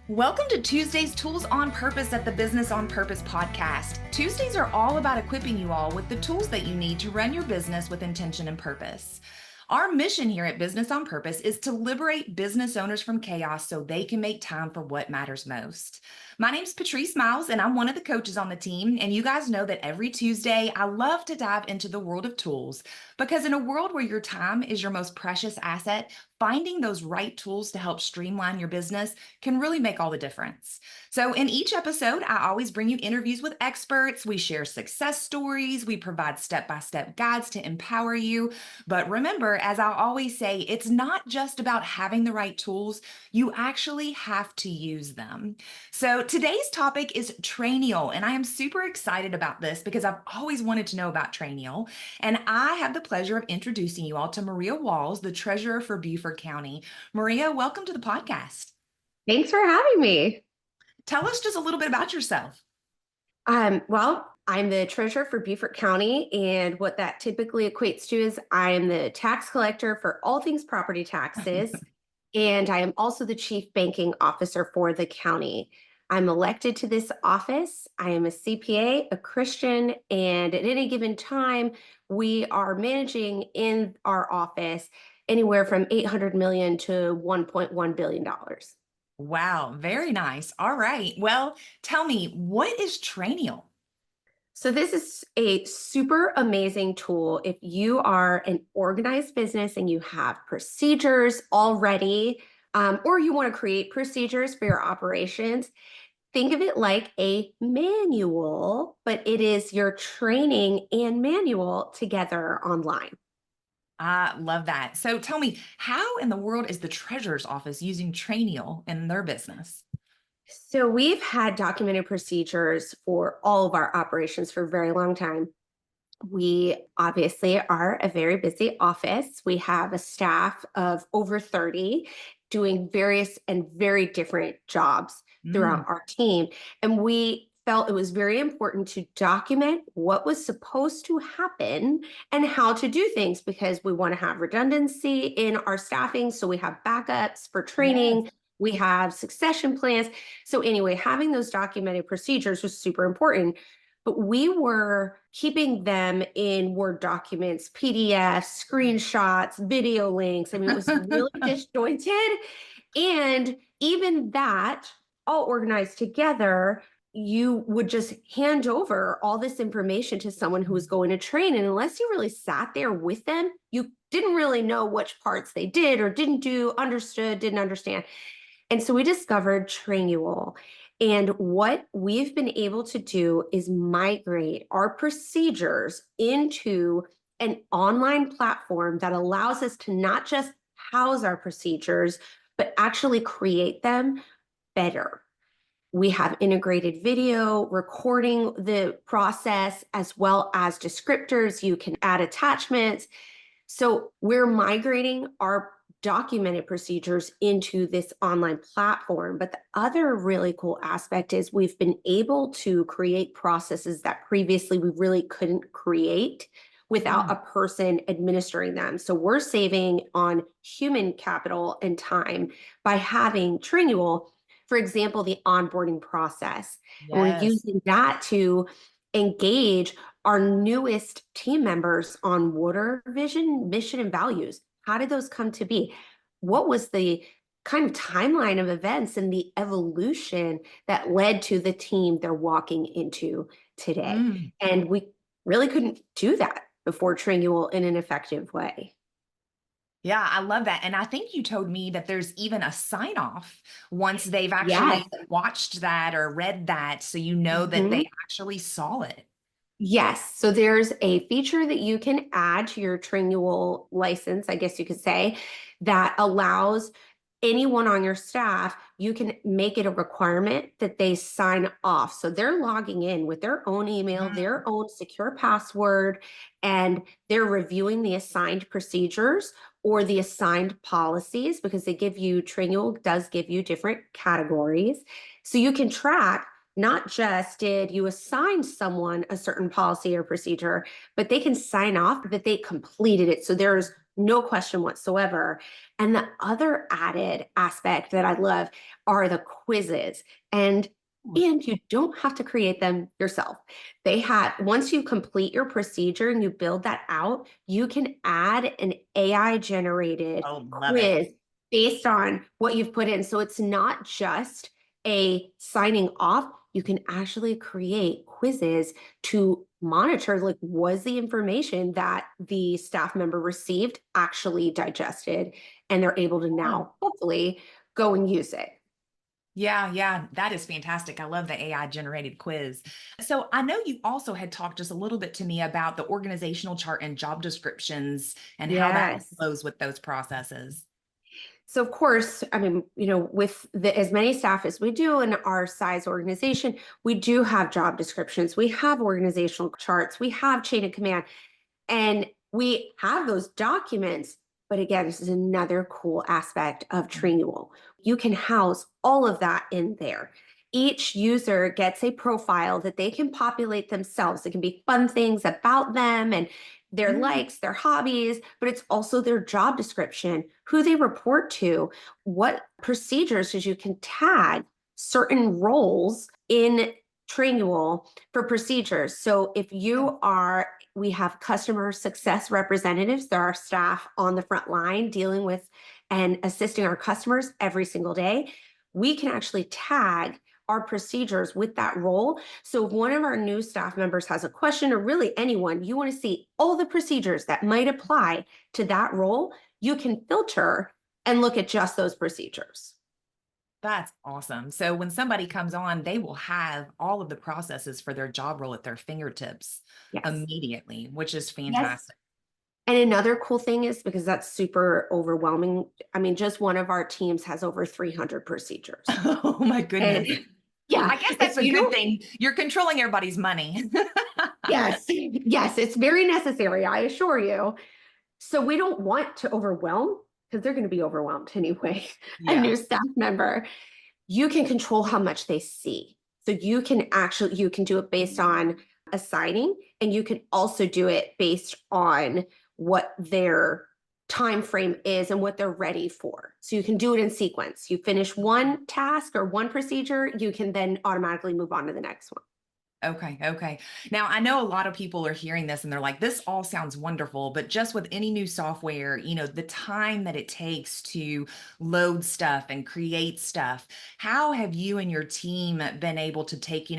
Welcome to Tuesday's Tools on Purpose at the Business on Purpose podcast. Tuesdays are all about equipping you all with the tools that you need to run your business with intention and purpose. Our mission here at Business on Purpose is to liberate business owners from chaos so they can make time for what matters most. My name's Patrice Miles, and I'm one of the coaches on the team. And you guys know that every Tuesday, I love to dive into the world of tools because in a world where your time is your most precious asset, finding those right tools to help streamline your business can really make all the difference. So in each episode, I always bring you interviews with experts. We share success stories. We provide step-by-step guides to empower you. But remember, as I always say, it's not just about having the right tools. You actually have to use them. So today's topic is Trainual, and I am super excited about this because I've always wanted to know about Trainual. And I have the pleasure of introducing you all to Maria Walls, the Treasurer for Beaufort County. Maria, welcome to the podcast. Thanks for having me. Tell us just a little bit about yourself. I'm the treasurer for Beaufort County, and what that typically equates to is I'm the tax collector for all things property taxes, and I am also the chief banking officer for the county. I'm elected to this office. I am a CPA, a Christian, and at any given time, we are managing in our office anywhere from 800 million to $1.1 billion. Wow, very nice. All right. Well, tell me, what is Trainual? So this is a super amazing tool if you are an organized business and you have procedures already, or you want to create procedures for your operations. Think of it like a manual, but it is your training and manual together online. I love that. So tell me, how in the world is the treasurer's office using Trainual in their business? So we've had documented procedures for all of our operations for a very long time. We obviously are a very busy office. We have a staff of over 30 doing various and very different jobs throughout our team. And we felt it was very important to document what was supposed to happen and how to do things because we want to have redundancy in our staffing. So we have backups for Yes. training. We have succession plans. So anyway, having those documented procedures was super important, but we were keeping them in Word documents, PDFs, screenshots, video links. I mean, it was really disjointed. And even that, all organized together, you would just hand over all this information to someone who was going to train. And unless you really sat there with them, you didn't really know which parts they did or didn't do, understood, didn't understand. And so we discovered Trainual. And what we've been able to do is migrate our procedures into an online platform that allows us to not just house our procedures, but actually create them better. We have integrated video recording the process as well as descriptors. You can add attachments. So we're migrating our documented procedures into this online platform. But the other really cool aspect is we've been able to create processes that previously we really couldn't create without a person administering them. So we're saving on human capital and time by having Trainual, for example, the onboarding process. And we're Yes. using that to engage our newest team members on what are vision, mission, and values. How did those come to be? What was the kind of timeline of events and the evolution that led to the team they're walking into today? Mm. And we really couldn't do that before Trainual in an effective way. Yeah, I love that. And I think you told me that there's even a sign off once they've Yes. actually watched that or read that. So you know that Mhm. they actually saw it. Yes. So there's a feature that you can add to your Trainual license, I guess you could say, that allows anyone on your staff, you can make it a requirement that they sign off. So they're logging in with their own email, Mm. their own secure password, and they're reviewing the assigned procedures or the assigned policies because they give you, Trainual does give you different categories. So you can track not just did you assign someone a certain policy or procedure, but they can sign off that they completed it. So there's no question whatsoever. And the other added aspect that I love are the quizzes. And you don't have to create them yourself. They have, once you complete your procedure and you build that out, you can add an AI generated Oh, love it. quiz based on what you've put in. So it's not just a signing off. You can actually create quizzes to monitor, like, was the information that the staff member received actually digested, and they're able to Oh. now hopefully go and use it. Yeah, yeah, that is fantastic. I love the AI generated quiz. So I know you also had talked just a little bit to me about the organizational chart and job descriptions and how that Yes. flows with those processes. So of course, I mean, with as many staff as we do in our size organization, we do have job descriptions, we have organizational charts, we have chain of command, and we have those documents. But again, this is another cool aspect of Trainual. You can house all of that in there. Each user gets a profile that they can populate themselves. It can be fun things about them and their Mm. likes, their hobbies, but it's also their job description, who they report to, what procedures, because you can tag certain roles in Trainual for procedures. So if you are, we have customer success representatives, there are staff on the front line dealing with and assisting our customers every single day. We can actually tag our procedures with that role. So if one of our new staff members has a question, or really anyone, you want to see all the procedures that might apply to that role, you can filter and look at just those procedures. That's awesome. So when somebody comes on, they will have all of the processes for their job role at their fingertips Yes. immediately, which is Yes. fantastic. And another cool thing is, because that's super overwhelming, I mean, just one of our teams has over 300 procedures. Oh my And goodness. yeah, I guess if that's a you good don't, thing. You're controlling everybody's money. yes, yes, it's very necessary, I assure you. So we don't want to overwhelm, because they're going to be overwhelmed anyway, a Yeah. new staff member. You can control how much they see. So you can do it based on assigning, and you can also do it based on what their time frame is and what they're ready for. So you can do it in sequence. You finish one task or one procedure, you can then automatically move on to the next one. Okay, okay. Now, I know a lot of people are hearing this and they're like, this all sounds wonderful, but just with any new software, the time that it takes to load stuff and create stuff, how have you and your team been able to take,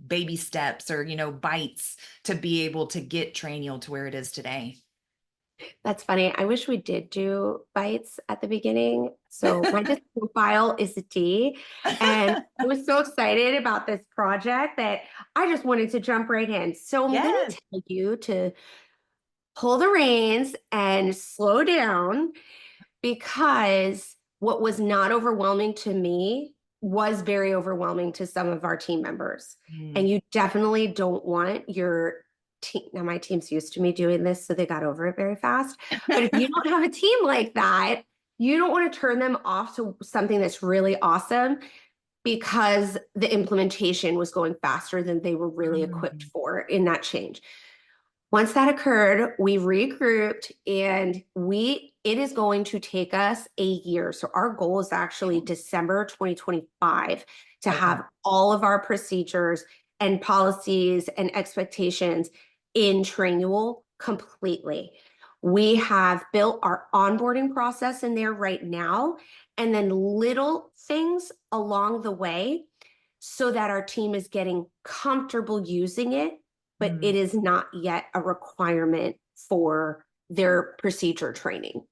baby steps or, bites to be able to get Trainual to where it is today? That's funny. I wish we did do bites at the beginning. So my disc profile is a D, and I was so excited about this project that I just wanted to jump right in. So I'm going Yes. to tell you to pull the reins and slow down, because what was not overwhelming to me was very overwhelming to some of our team members. Mm. And you definitely don't want your team. Now, my team's used to me doing this, so they got over it very fast. But if you don't have a team like that, you don't want to turn them off to something that's really awesome because the implementation was going faster than they were really equipped Mm. for in that change. Once that occurred, we regrouped, and it is going to take us a year. So our goal is actually December 2025 to Okay. have all of our procedures and policies and expectations in Trainual completely. We have built our onboarding process in there right now, and then little things along the way so that our team is getting comfortable using it, but Mm. it is not yet a requirement for their procedure training.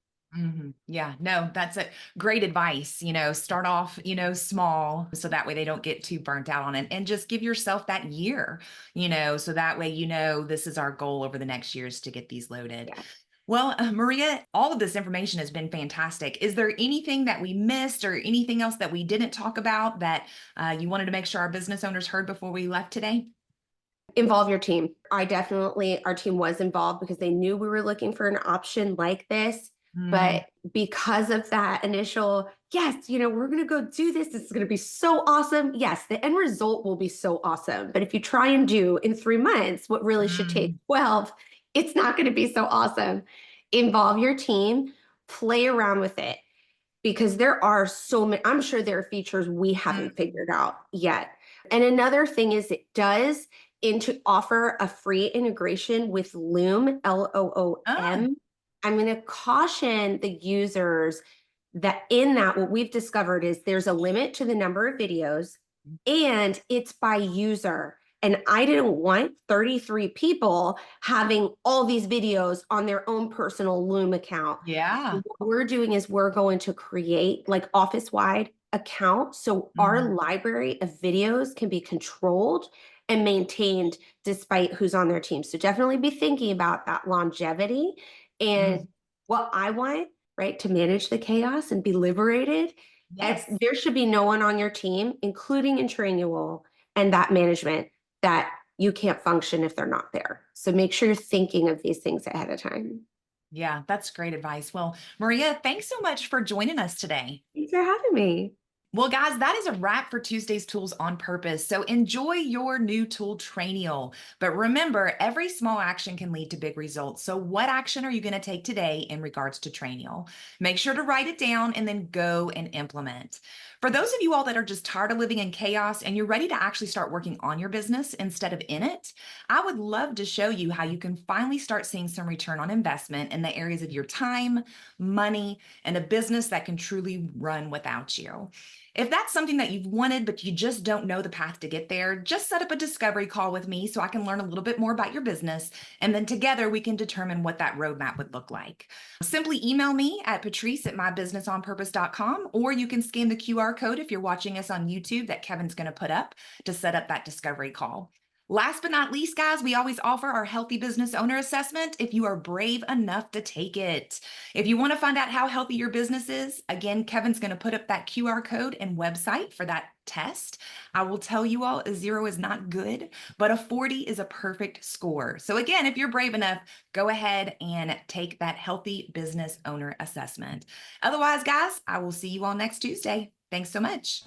Yeah, no, that's a great advice. Start off, small so that way they don't get too burnt out on it and just give yourself that year, so that way, this is our goal over the next years to get these loaded. Yeah. Well, Maria, all of this information has been fantastic. Is there anything that we missed or anything else that we didn't talk about that you wanted to make sure our business owners heard before we left today? Involve your team. Our team was involved because they knew we were looking for an option like this. Mm. But because of that initial, yes, we're going to go do this. This is going to be so awesome. Yes, the end result will be so awesome. But if you try and do in 3 months what really should take Mm. 12, it's not going to be so awesome. Involve your team, play around with it because there are so many, I'm sure there are features we haven't Mhm. figured out yet. And another thing is it does into offer a free integration with Loom, Ah, Loom. I'm going to caution the users that in that what we've discovered is there's a limit to the number of videos and it's by user. And I didn't want 33 people having all these videos on their own personal Loom account. yeah. So what we're doing is we're going to create like office-wide account. So our Mhm. library of videos can be controlled and maintained despite who's on their team. So definitely be thinking about that longevity and Mhm. what I want, right, to manage the chaos and be liberated. Yes. There should be no one on your team, including in Trainual and that management, that you can't function if they're not there. So make sure you're thinking of these things ahead of time. Yeah, that's great advice. Well, Maria, thanks so much for joining us today. Thanks for having me. Well, guys, that is a wrap for Tuesday's Tools on Purpose. So enjoy your new tool, Trainual. But remember, every small action can lead to big results. So what action are you going to take today in regards to Trainual? Make sure to write it down and then go and implement. For those of you all that are just tired of living in chaos and you're ready to actually start working on your business instead of in it, I would love to show you how you can finally start seeing some return on investment in the areas of your time, money, and a business that can truly run without you. If that's something that you've wanted, but you just don't know the path to get there, just set up a discovery call with me so I can learn a little bit more about your business. And then together we can determine what that roadmap would look like. Simply email me at patrice@mybusinessonpurpose.com, or you can scan the QR code if you're watching us on YouTube that Kevin's going to put up to set up that discovery call. Last but not least, guys, we always offer our Healthy Business Owner Assessment if you are brave enough to take it. If you want to find out how healthy your business is, again, Kevin's going to put up that QR code and website for that test. I will tell you all, a 0 is not good, but a 40 is a perfect score. So again, if you're brave enough, go ahead and take that Healthy Business Owner Assessment. Otherwise, guys, I will see you all next Tuesday. Thanks so much.